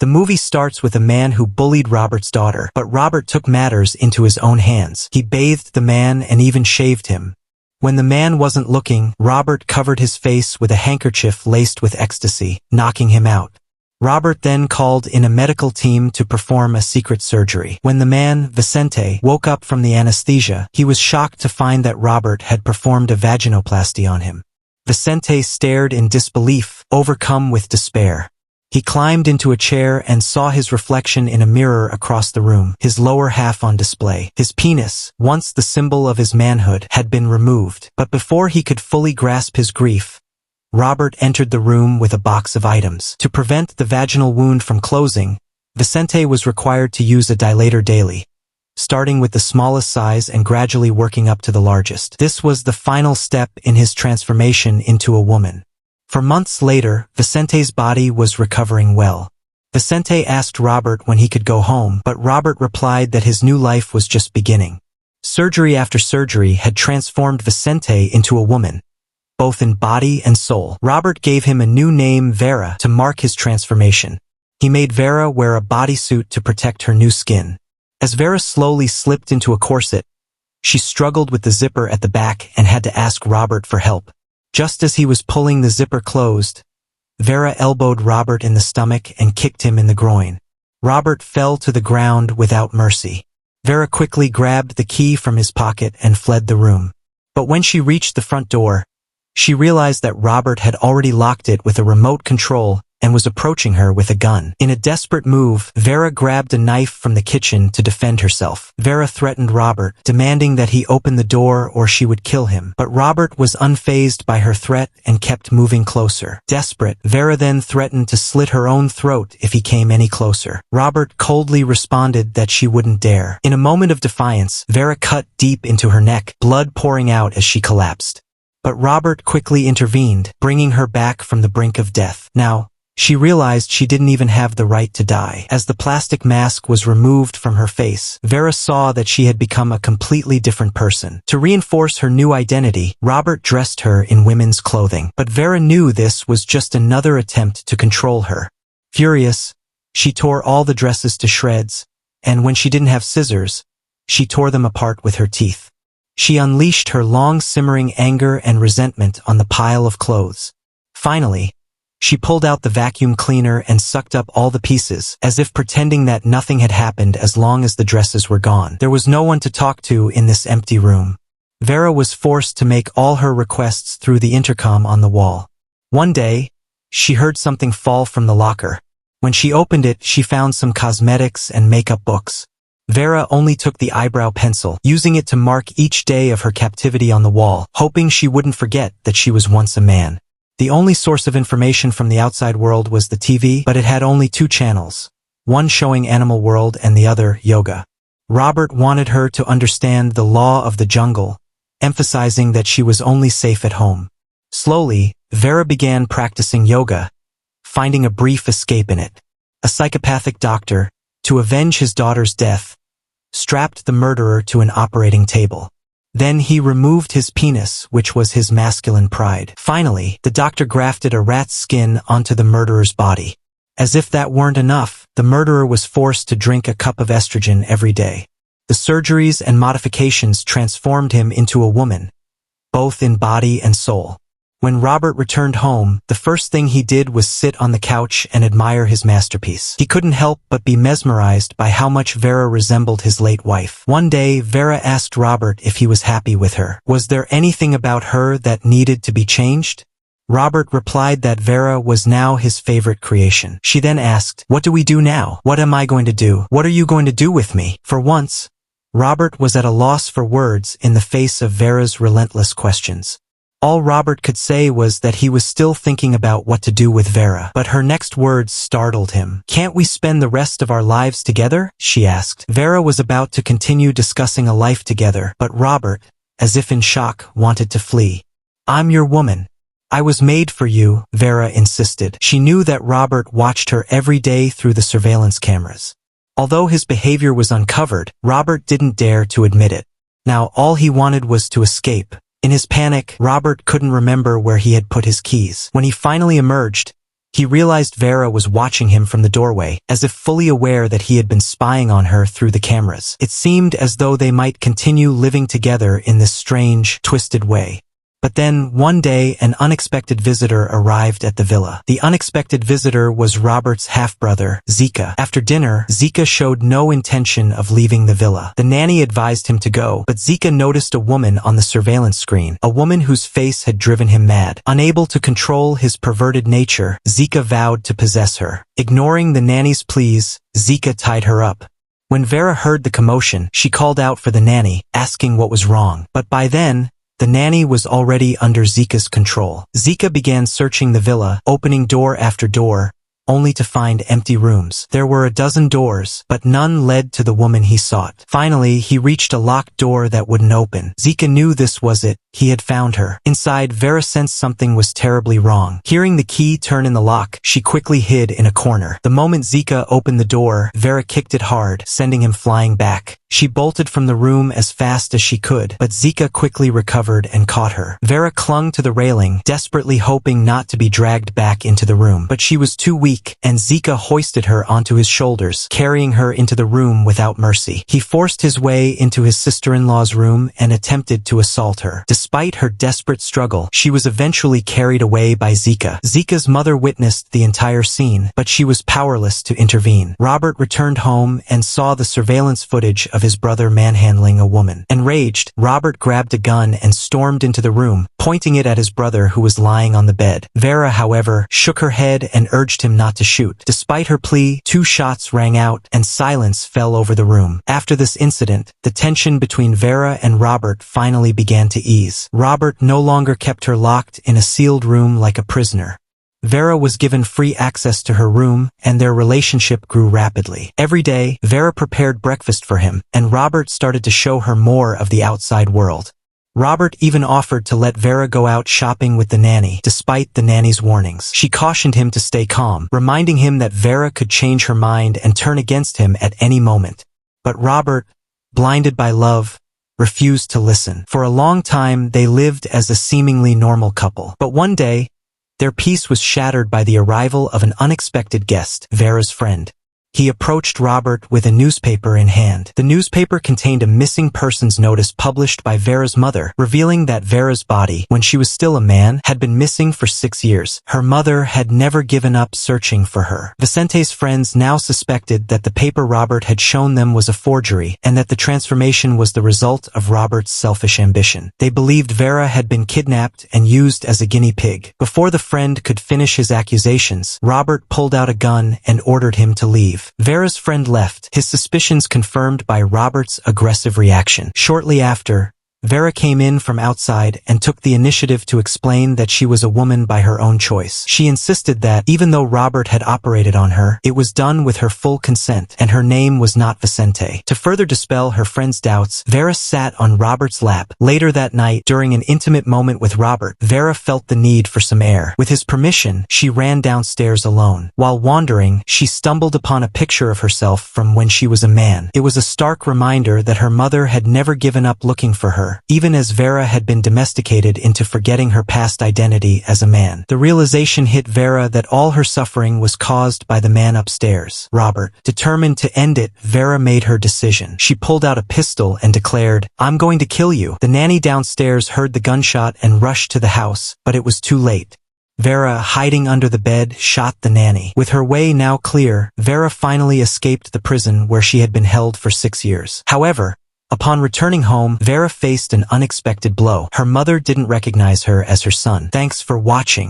The movie starts with a man who bullied Robert's daughter, but Robert took matters into his own hands. He bathed the man and even shaved him. When the man wasn't looking, Robert covered his face with a handkerchief laced with ecstasy, knocking him out. Robert then called in a medical team to perform a secret surgery. When the man, Vicente, woke up from the anesthesia, he was shocked to find that Robert had performed a vaginoplasty on him. Vicente stared in disbelief, overcome with despair. He climbed into a chair and saw his reflection in a mirror across the room, his lower half on display. His penis, once the symbol of his manhood, had been removed. But before he could fully grasp his grief, Robert entered the room with a box of items. To prevent the vaginal wound from closing, Vicente was required to use a dilator daily, starting with the smallest size and gradually working up to the largest. This was the final step in his transformation into a woman. For months later, Vicente's body was recovering well. Vicente asked Robert when he could go home, but Robert replied that his new life was just beginning. Surgery after surgery had transformed Vicente into a woman, both in body and soul. Robert gave him a new name, Vera, to mark his transformation. He made Vera wear a bodysuit to protect her new skin. As Vera slowly slipped into a corset, she struggled with the zipper at the back and had to ask Robert for help. Just as he was pulling the zipper closed, Vera elbowed Robert in the stomach and kicked him in the groin. Robert fell to the ground without mercy. Vera quickly grabbed the key from his pocket and fled the room. But when she reached the front door, she realized that Robert had already locked it with a remote control and was approaching her with a gun. In a desperate move, Vera grabbed a knife from the kitchen to defend herself. Vera threatened Robert, demanding that he open the door or she would kill him. But Robert was unfazed by her threat and kept moving closer. Desperate, Vera then threatened to slit her own throat if he came any closer. Robert coldly responded that she wouldn't dare. In a moment of defiance, Vera cut deep into her neck, blood pouring out as she collapsed. But Robert quickly intervened, bringing her back from the brink of death. Now, she realized she didn't even have the right to die. As the plastic mask was removed from her face, Vera saw that she had become a completely different person. To reinforce her new identity, Robert dressed her in women's clothing. But Vera knew this was just another attempt to control her. Furious, she tore all the dresses to shreds, and when she didn't have scissors, she tore them apart with her teeth. She unleashed her long simmering anger and resentment on the pile of clothes. Finally, she pulled out the vacuum cleaner and sucked up all the pieces, as if pretending that nothing had happened as long as the dresses were gone. There was no one to talk to in this empty room. Vera was forced to make all her requests through the intercom on the wall. One day, she heard something fall from the locker. When she opened it, she found some cosmetics and makeup books. Vera only took the eyebrow pencil, using it to mark each day of her captivity on the wall, hoping she wouldn't forget that she was once a man. The only source of information from the outside world was the TV, but it had only 2 channels, one showing Animal World and the other Yoga. Robert wanted her to understand the law of the jungle, emphasizing that she was only safe at home. Slowly, Vera began practicing yoga, finding a brief escape in it. A psychopathic doctor, to avenge his daughter's death, strapped the murderer to an operating table. Then he removed his penis, which was his masculine pride. Finally, the doctor grafted a rat's skin onto the murderer's body. As if that weren't enough, the murderer was forced to drink a cup of estrogen every day. The surgeries and modifications transformed him into a woman, both in body and soul. When Robert returned home, the first thing he did was sit on the couch and admire his masterpiece. He couldn't help but be mesmerized by how much Vera resembled his late wife. One day, Vera asked Robert if he was happy with her. Was there anything about her that needed to be changed? Robert replied that Vera was now his favorite creation. She then asked, "What do we do now? What am I going to do? What are you going to do with me?" For once, Robert was at a loss for words in the face of Vera's relentless questions. All Robert could say was that he was still thinking about what to do with Vera. But her next words startled him. "Can't we spend the rest of our lives together?" she asked. Vera was about to continue discussing a life together, but Robert, as if in shock, wanted to flee. "I'm your woman. I was made for you," Vera insisted. She knew that Robert watched her every day through the surveillance cameras. Although his behavior was uncovered, Robert didn't dare to admit it. Now all he wanted was to escape. In his panic, Robert couldn't remember where he had put his keys. When he finally emerged, He realized Vera was watching him from the doorway, as if fully aware that he had been spying on her through the cameras. It seemed as though they might continue living together in this strange, twisted way. But then, one day, an unexpected visitor arrived at the villa. The unexpected visitor was Robert's half-brother, Zika. After dinner, Zika showed no intention of leaving the villa. The nanny advised him to go, but Zika noticed a woman on the surveillance screen, a woman whose face had driven him mad. Unable to control his perverted nature, Zika vowed to possess her. Ignoring the nanny's pleas, Zika tied her up. When Vera heard the commotion, she called out for the nanny, asking what was wrong. But by then, the nanny was already under Zika's control. Zika began searching the villa, opening door after door, only to find empty rooms. There were a dozen doors, but none led to the woman he sought. Finally, he reached a locked door that wouldn't open. Zika knew this was it. He had found her. Inside, Vera sensed something was terribly wrong. Hearing the key turn in the lock, she quickly hid in a corner. The moment Zika opened the door, Vera kicked it hard, sending him flying back. She bolted from the room as fast as she could, but Zika quickly recovered and caught her. Vera clung to the railing, desperately hoping not to be dragged back into the room. But she was too weak, and Zika hoisted her onto his shoulders, carrying her into the room without mercy. He forced his way into his sister-in-law's room and attempted to assault her. Despite her desperate struggle, she was eventually carried away by Zika. Zika's mother witnessed the entire scene, but she was powerless to intervene. Robert returned home and saw the surveillance footage of his brother manhandling a woman. Enraged, Robert grabbed a gun and stormed into the room, pointing it at his brother who was lying on the bed. Vera, however, shook her head and urged him not to shoot. Despite her plea, 2 shots rang out and silence fell over the room. After this incident, the tension between Vera and Robert finally began to ease. Robert no longer kept her locked in a sealed room like a prisoner. Vera was given free access to her room, and their relationship grew rapidly. Every day, Vera prepared breakfast for him, and Robert started to show her more of the outside world. Robert even offered to let Vera go out shopping with the nanny, despite the nanny's warnings. She cautioned him to stay calm, reminding him that Vera could change her mind and turn against him at any moment. But Robert, blinded by love, refused to listen. For a long time, they lived as a seemingly normal couple. But one day, their peace was shattered by the arrival of an unexpected guest, Vera's friend. He approached Robert with a newspaper in hand. The newspaper contained a missing persons notice published by Vera's mother, revealing that Vera's body, when she was still a man, had been missing for 6 years. Her mother had never given up searching for her. Vicente's friends now suspected that the paper Robert had shown them was a forgery, and that the transformation was the result of Robert's selfish ambition. They believed Vera had been kidnapped and used as a guinea pig. Before the friend could finish his accusations, Robert pulled out a gun and ordered him to leave. Vera's friend left, his suspicions confirmed by Robert's aggressive reaction. Shortly after, Vera came in from outside and took the initiative to explain that she was a woman by her own choice. She insisted that, even though Robert had operated on her, it was done with her full consent, and her name was not Vicente. To further dispel her friend's doubts, Vera sat on Robert's lap. Later that night, during an intimate moment with Robert, Vera felt the need for some air. With his permission, she ran downstairs alone. While wandering, she stumbled upon a picture of herself from when she was a man. It was a stark reminder that her mother had never given up looking for her, even as Vera had been domesticated into forgetting her past identity as a man. The realization hit Vera that all her suffering was caused by the man upstairs, Robert. Determined to end it, Vera made her decision. She pulled out a pistol and declared, "I'm going to kill you." The nanny downstairs heard the gunshot and rushed to the house, but it was too late. Vera, hiding under the bed, shot the nanny. With her way now clear, Vera finally escaped the prison where she had been held for 6 years. However, upon returning home, Vera faced an unexpected blow. Her mother didn't recognize her as her son. Thanks for watching.